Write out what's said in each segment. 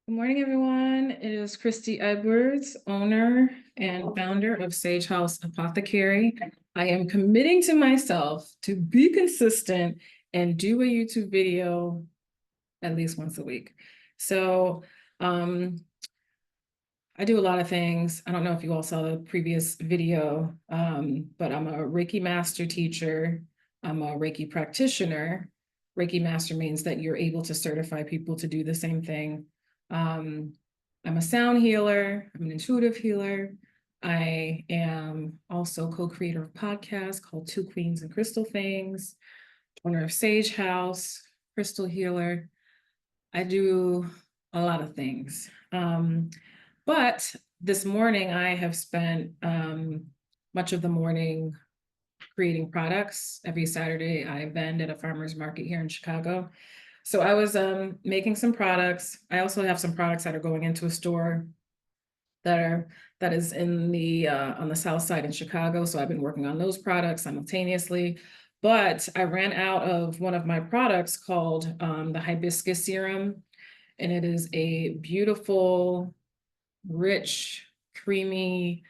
Good morning, everyone. It is Christy Edwards, owner and founder of Sage House Apothecary. I am committing to myself to be consistent and do a YouTube video at least once a week. So I do a lot of things. I don't know if you all saw the previous video, but I'm a Reiki master teacher. I'm a Reiki practitioner. Reiki master means that you're able to certify people to do the same thing. I'm a sound healer. I'm an intuitive healer. I am also co-creator of a podcast called Two Queens and Crystal Things, owner of Sage House, crystal healer. I do a lot of things. But this morning I have spent much of the morning creating products. Every Saturday I vend at a farmer's market here in Chicago. So I was making some products. I also have some products that are going into a store that is in the on the south side in Chicago. So I've been working on those products simultaneously. But I ran out of one of my products called the Hibiscus serum, and it is a beautiful, rich, creamy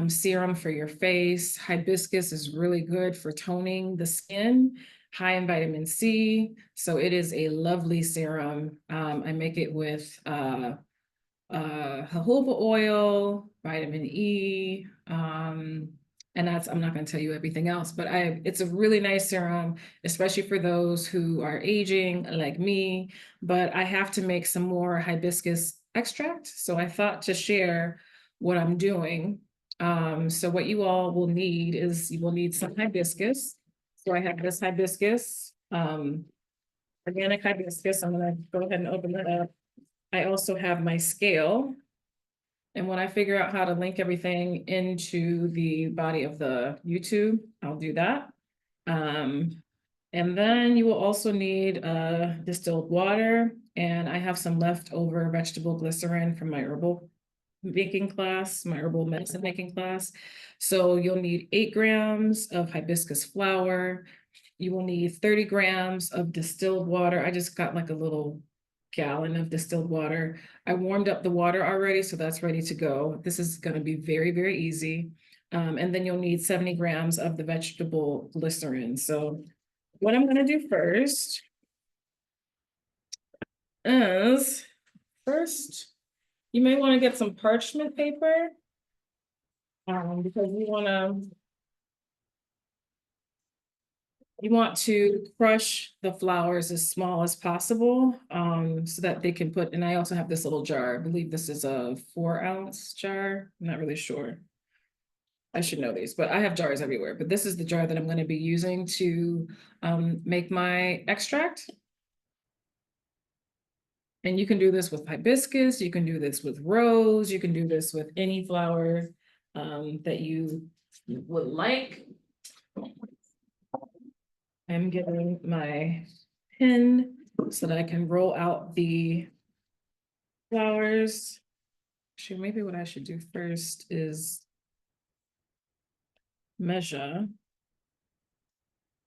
serum for your face. Hibiscus is really good for toning the skin, high in vitamin C. So it is a lovely serum. I make it with jojoba oil, vitamin E, and I'm not going to tell you everything else, but it's a really nice serum, especially for those who are aging like me, but I have to make some more hibiscus extract. So I thought to share what I'm doing. So what you all will need is you will need some hibiscus. So I have this hibiscus, organic hibiscus. I'm going to go ahead and open that up. I also have my scale. And when I figure out how to link everything into the body of the YouTube, I'll do that. And then you will also need distilled water. And I have some leftover vegetable glycerine from my herbal making class, my herbal medicine making class. So you'll need 8 grams of hibiscus flower. You will need 30 grams of distilled water. I just got like a little gallon of distilled water. I warmed up the water already, so that's ready to go. This is going to be very, very easy. And then you'll need 70 grams of the vegetable glycerin. So what I'm going to do first is you may want to get some parchment paper because you want to crush the flowers as small as possible so that they can and I also have this little jar. I believe this is a 4-ounce jar. I'm not really sure. I should know these, but I have jars everywhere. But this is the jar that I'm going to be using to make my extract. And you can do this with hibiscus, you can do this with rose, you can do this with any flower that you would like. I'm getting my pin so that I can roll out the flowers. Actually, maybe what I should do first is measure.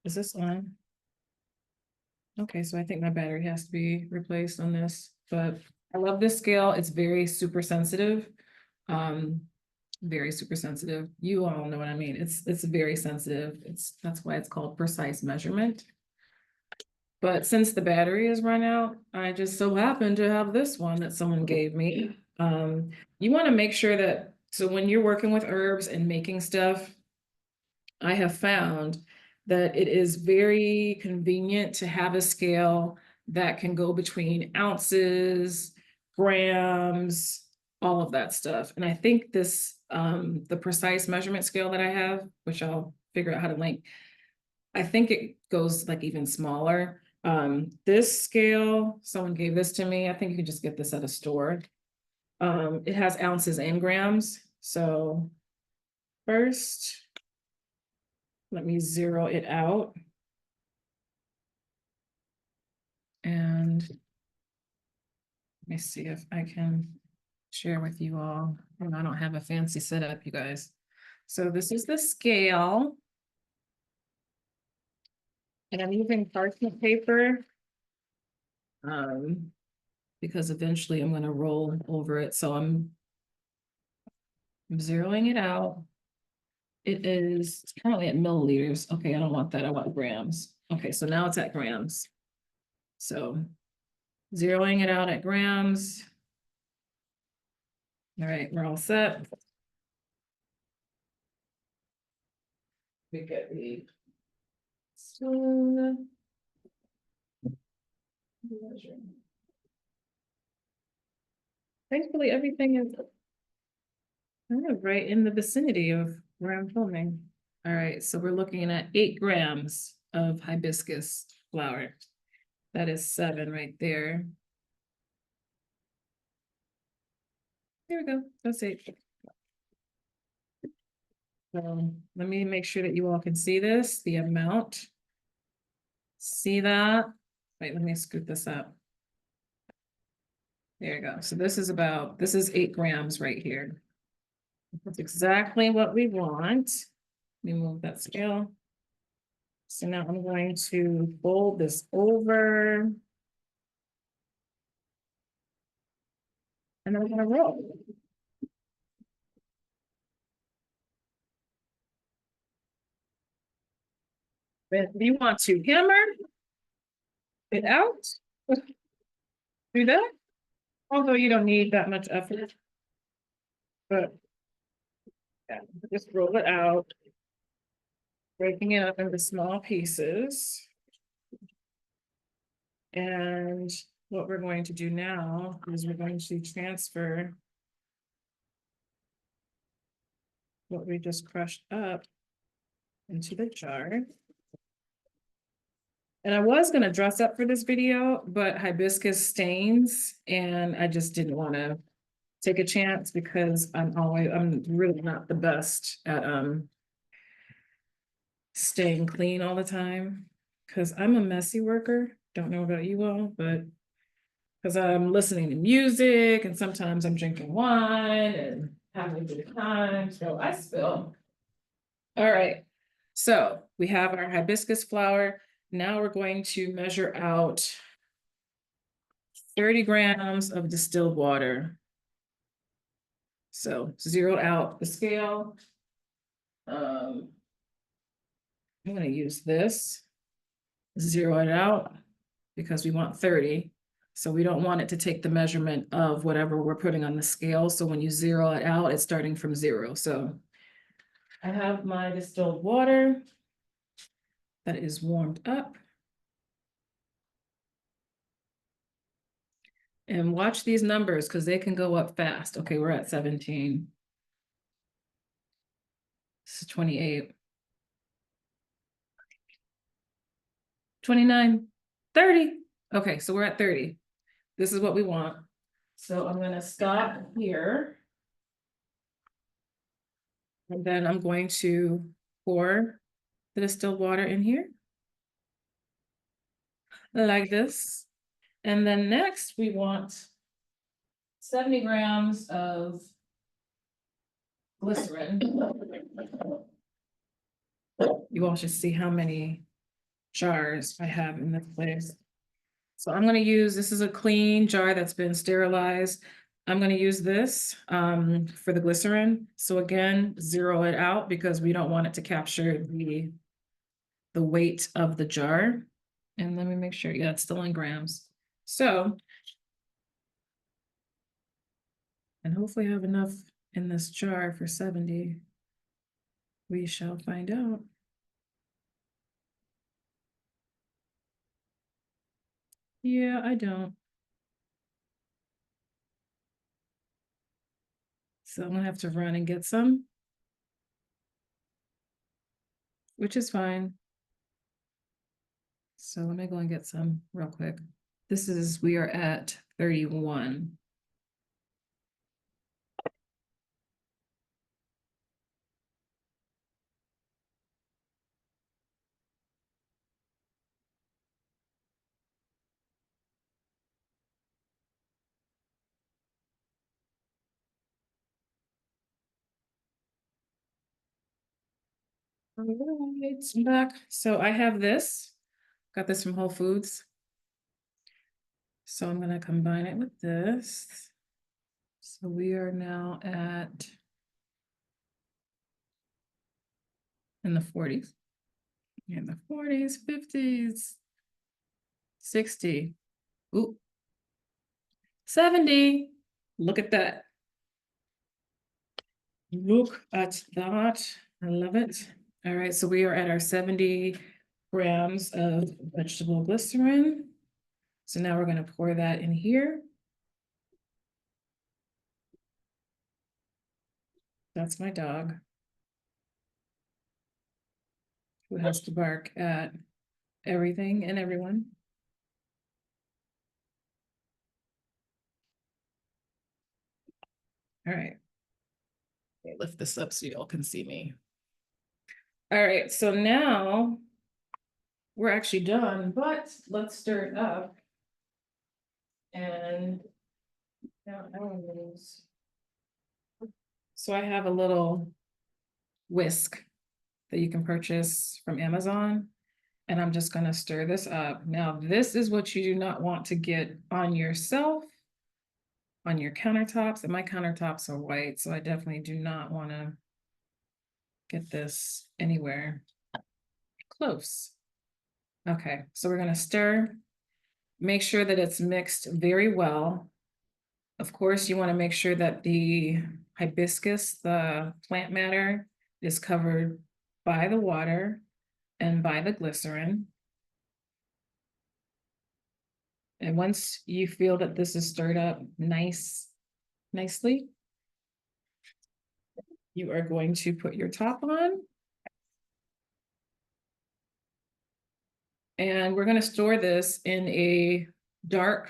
Is this on? Okay, so I think my battery has to be replaced on this, but I love this scale. It's very super sensitive. Very super sensitive. You all know what I mean. It's very sensitive. That's why it's called precise measurement. But since the battery is run out, I just so happen to have this one that someone gave me. You want to make sure that, so when you're working with herbs and making stuff, I have found that it is very convenient to have a scale that can go between ounces, grams, all of that stuff. And I think this, the precise measurement scale that I have, which I'll figure out how to link, I think it goes like even smaller. This scale, someone gave this to me. I think you can just get this at a store. It has ounces and grams. So first, let me zero it out. And let me see if I can share with you all. And I don't have a fancy setup, you guys. So this is the scale. And I'm using parchment paper. because eventually I'm gonna roll over it. So I'm zeroing it out. It is currently at milliliters. Okay, I don't want that. I want grams. Okay, so now it's at grams. So zeroing it out at grams. All right, we're all set. We get the spoon. Thankfully, everything is kind of right in the vicinity of where I'm filming. All right, so we're looking at 8 grams of hibiscus flower. That is 7 right there. There we go. That's 8. So let me make sure that you all can see this, the amount. See that? Wait, let me scoot this up. There you go. So this is 8 grams right here. That's exactly what we want. Let me move that scale. So now I'm going to fold this over. And then we're gonna roll. If you want to hammer it out, do that. Although you don't need that much effort. But yeah, just roll it out, breaking it up into small pieces. And what we're going to do now is we're going to transfer what we just crushed up into the jar. And I was going to dress up for this video, but hibiscus stains, and I just didn't want to take a chance because I'm really not the best at staying clean all the time because I'm a messy worker. Don't know about you all, but because I'm listening to music and sometimes I'm drinking wine and having a good time. So I spill. All right. So we have our hibiscus flower. Now we're going to measure out 30 grams of distilled water. So zero out the scale. I'm going to use this, zero it out because we want 30. So we don't want it to take the measurement of whatever we're putting on the scale. So when you zero it out, it's starting from 0. So I have my distilled water that is warmed up. And watch these numbers because they can go up fast. Okay, we're at 17. This is 28. 29, 30. Okay, so we're at 30. This is what we want. So I'm going to stop here. And then I'm going to pour the distilled water in here. Like this. And then next we want 70 grams of glycerin. You all should see how many jars I have in this place. So I'm going to use, this is a clean jar that's been sterilized. I'm going to use this for the glycerin. So again, zero it out because we don't want it to capture the weight of the jar. And let me make sure, yeah, it's still in grams. So, and hopefully I have enough in this jar for 70. We shall find out. Yeah, I don't. So I'm gonna have to run and get some, which is fine. So let me go and get some real quick. We are at 31. All right, I'm back. So I have this, got this from Whole Foods. So I'm gonna combine it with this. So we are now in the 40s, in the 40s, 50s, 60, ooh, 70. Look at that. Look at that. I love it. All right, so we are at our 70 grams of vegetable glycerin. So now we're going to pour that in here. That's my dog, who has to bark at everything and everyone. All right. Let me lift this up so y'all can see me. All right, so now we're actually done, but let's stir it up. And now so I have a little whisk that you can purchase from Amazon. And I'm just gonna stir this up. Now, this is what you do not want to get on yourself, on your countertops, and my countertops are white, so I definitely do not wanna get this anywhere close. Okay, so we're gonna stir. Make sure that it's mixed very well. Of course, you wanna make sure that the hibiscus, the plant matter, is covered by the water and by the glycerin. And once you feel that this is stirred up nicely, you are going to put your top on. And we're going to store this in a dark,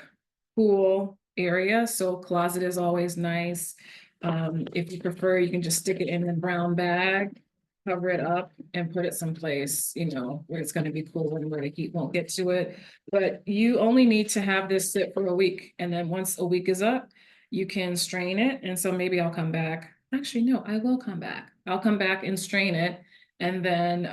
cool area. So closet is always nice. If you prefer, you can just stick it in a brown bag, cover it up and put it someplace, you know, where it's going to be cool and where the heat won't get to it. But you only need to have this sit for a week. And then once a week is up, you can strain it. And so maybe I'll come back. Actually, no, I will come back. I'll come back and strain it. And then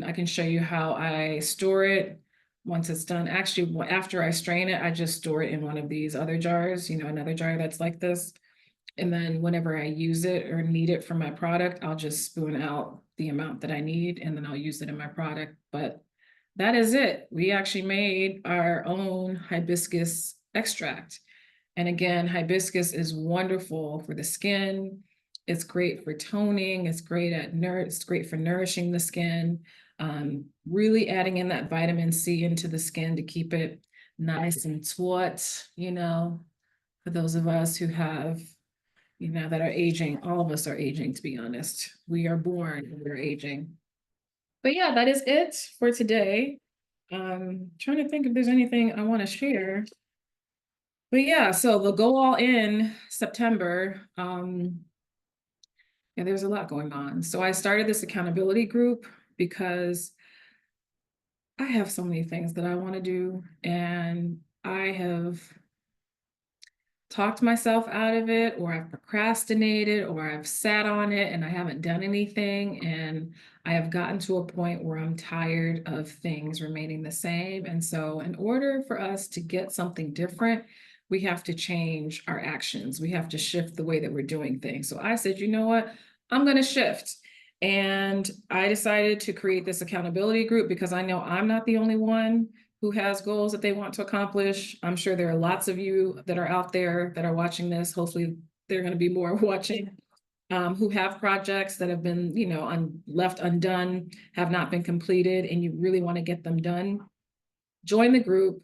I can show you how I store it once it's done. Actually, after I strain it, I just store it in one of these other jars, you know, another jar that's like this. And then whenever I use it or need it for my product, I'll just spoon out the amount that I need and then I'll use it in my product. But that is it. We actually made our own hibiscus extract. And again, hibiscus is wonderful for the skin. It's great for toning. It's great it's great for nourishing the skin. Really adding in that vitamin C into the skin to keep it nice and taut, you know, for those of us who have, you know, that are aging. All of us are aging, to be honest. We are born and we're aging. But yeah, that is it for today. Trying to think if there's anything I want to share. But yeah, so the go all in September. Yeah, there's a lot going on. So I started this accountability group because I have so many things that I want to do, and I have talked myself out of it, or I've procrastinated, or I've sat on it and I haven't done anything. And I have gotten to a point where I'm tired of things remaining the same. And so, in order for us to get something different, we have to change our actions. We have to shift the way that we're doing things. So I said, you know what? I'm going to shift. And I decided to create this accountability group because I know I'm not the only one who has goals that they want to accomplish. I'm sure there are lots of you that are out there that are watching this. Hopefully there are going to be more watching who have projects that have been, you know, left undone, have not been completed, and you really want to get them done. Join the group.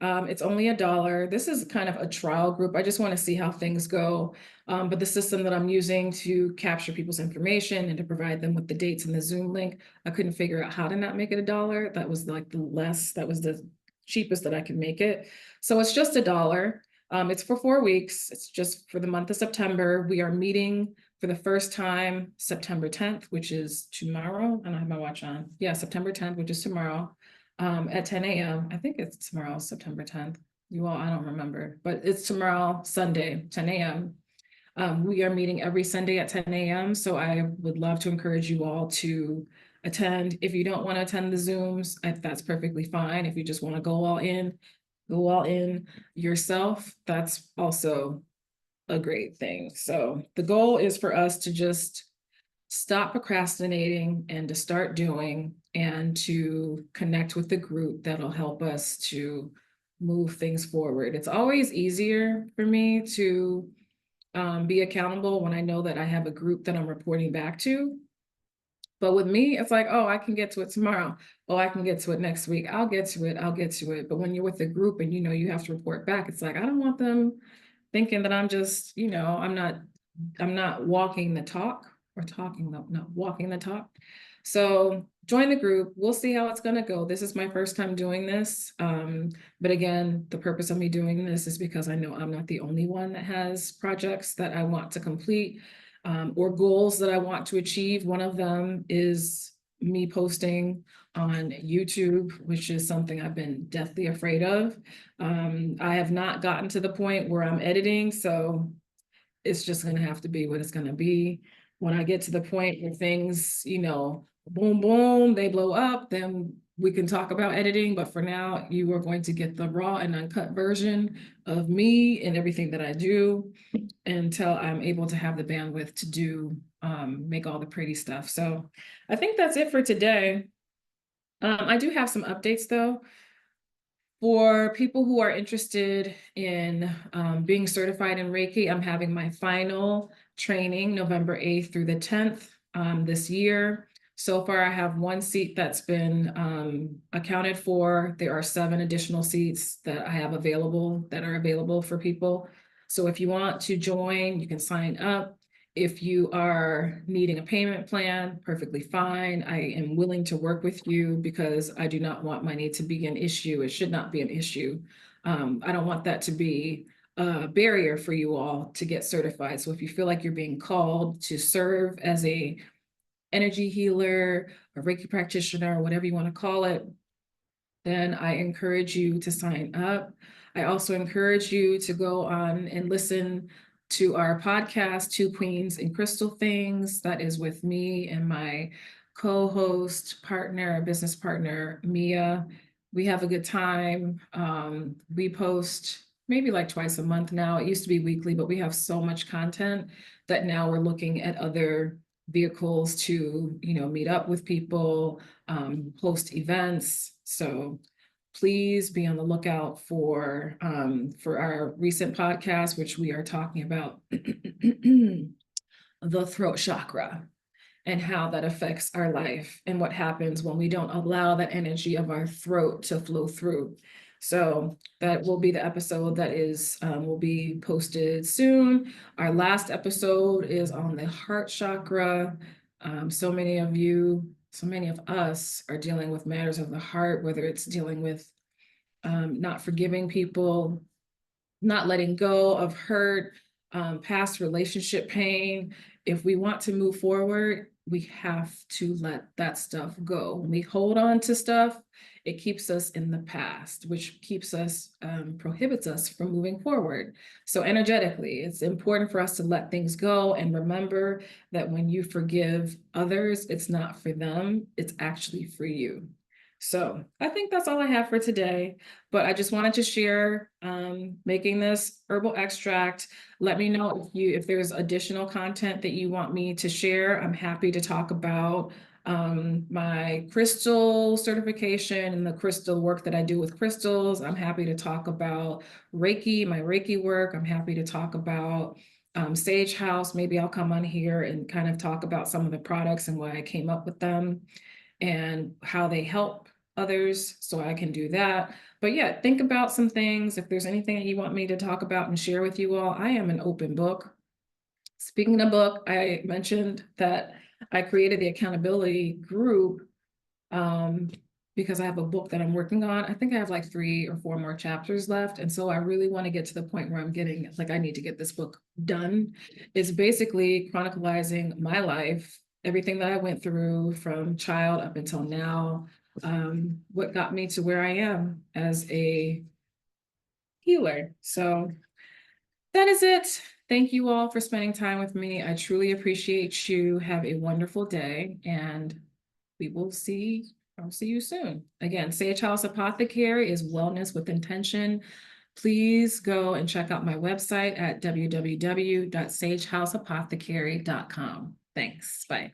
It's only $1. This is kind of a trial group. I just want to see how things go. But the system that I'm using to capture people's information and to provide them with the dates and the Zoom link, I couldn't figure out how to not make it $1. That was like that was the cheapest that I could make it. So it's just $1. It's for 4 weeks. It's just for the month of September. We are meeting for the first time September 10th, which is tomorrow. I don't have my watch on. Yeah, September 10th, which is tomorrow. At 10 a.m. I think it's tomorrow, September 10th. You all, I don't remember, but it's tomorrow, Sunday, 10 a.m. We are meeting every Sunday at 10 a.m. So I would love to encourage you all to attend. If you don't want to attend the Zooms, that's perfectly fine. If you just want to go all in, go all in yourself, that's also a great thing. So the goal is for us to just stop procrastinating and to start doing and to connect with the group that'll help us to move things forward. It's always easier for me to be accountable when I know that I have a group that I'm reporting back to. But with me, it's like, oh, I can get to it tomorrow. Oh, I can get to it next week. I'll get to it. I'll get to it. But when you're with a group and you know you have to report back, it's like, I don't want them thinking that I'm just, I'm not walking the talk or talking the, no, walking the talk. So join the group. We'll see how it's going to go. This is my first time doing this. But again, the purpose of me doing this is because I know I'm not the only one that has projects that I want to complete, or goals that I want to achieve. One of them is me posting on YouTube, which is something I've been deathly afraid of. I have not gotten to the point where I'm editing, so it's just going to have to be what it's going to be. When I get to the point where things, boom, boom, they blow up, then we can talk about editing. But for now, you are going to get the raw and uncut version of me and everything that I do until I'm able to have the bandwidth to do, make all the pretty stuff. So I think that's it for today. I do have some updates though. For people who are interested in being certified in Reiki, I'm having my final training November 8th through the 10th this year. So far, I have one seat that's been accounted for. There are 7 additional seats that I have available that are available for people. So if you want to join, you can sign up. If you are needing a payment plan, perfectly fine. I am willing to work with you because I do not want money to be an issue. It should not be an issue. I don't want that to be a barrier for you all to get certified. So if you feel like you're being called to serve as a energy healer, a Reiki practitioner, whatever you want to call it, then I encourage you to sign up. I also encourage you to go on and listen to our podcast, Two Queens and Crystal Things. That is with me and my co-host, partner, business partner, Mia. We have a good time. We post maybe like twice a month now. It used to be weekly, but we have so much content that now we're looking at other vehicles to, meet up with people, host events. So please be on the lookout for our recent podcast, which we are talking about the throat chakra and how that affects our life and what happens when we don't allow that energy of our throat to flow through. So that will be the episode that is will be posted soon. Our last episode is on the heart chakra. So many of you, so many of us are dealing with matters of the heart, whether it's dealing with not forgiving people, not letting go of hurt, past relationship pain. If we want to move forward, we have to let that stuff go. When we hold on to stuff, it keeps us in the past, which keeps us, prohibits us from moving forward. So energetically, it's important for us to let things go and remember that when you forgive others, it's not for them, it's actually for you. So I think that's all I have for today, but I just wanted to share making this herbal extract. Let me know if there's additional content that you want me to share. I'm happy to talk about my crystal certification and the crystal work that I do with crystals. I'm happy to talk about Reiki, my Reiki work. I'm happy to talk about Sage House. Maybe I'll come on here and kind of talk about some of the products and why I came up with them and how they help others, so I can do that. But yeah, think about some things. If there's anything that you want me to talk about and share with you all, I am an open book. Speaking of book, I mentioned that I created the accountability group um, because I have a book that I'm working on. I think I have like 3 or 4 more chapters left. And so I really want to get to the point where I'm getting, like, I need to get this book done. It's basically chronicalizing my life, everything that I went through from child up until now, what got me to where I am as a healer. So that is it. Thank you all for spending time with me. I truly appreciate you. Have a wonderful day, and we will see I'll see you soon. Again, Sage House Apothecary is wellness with intention. Please go and check out my website at www.sagehouseapothecary.com. Thanks. Bye.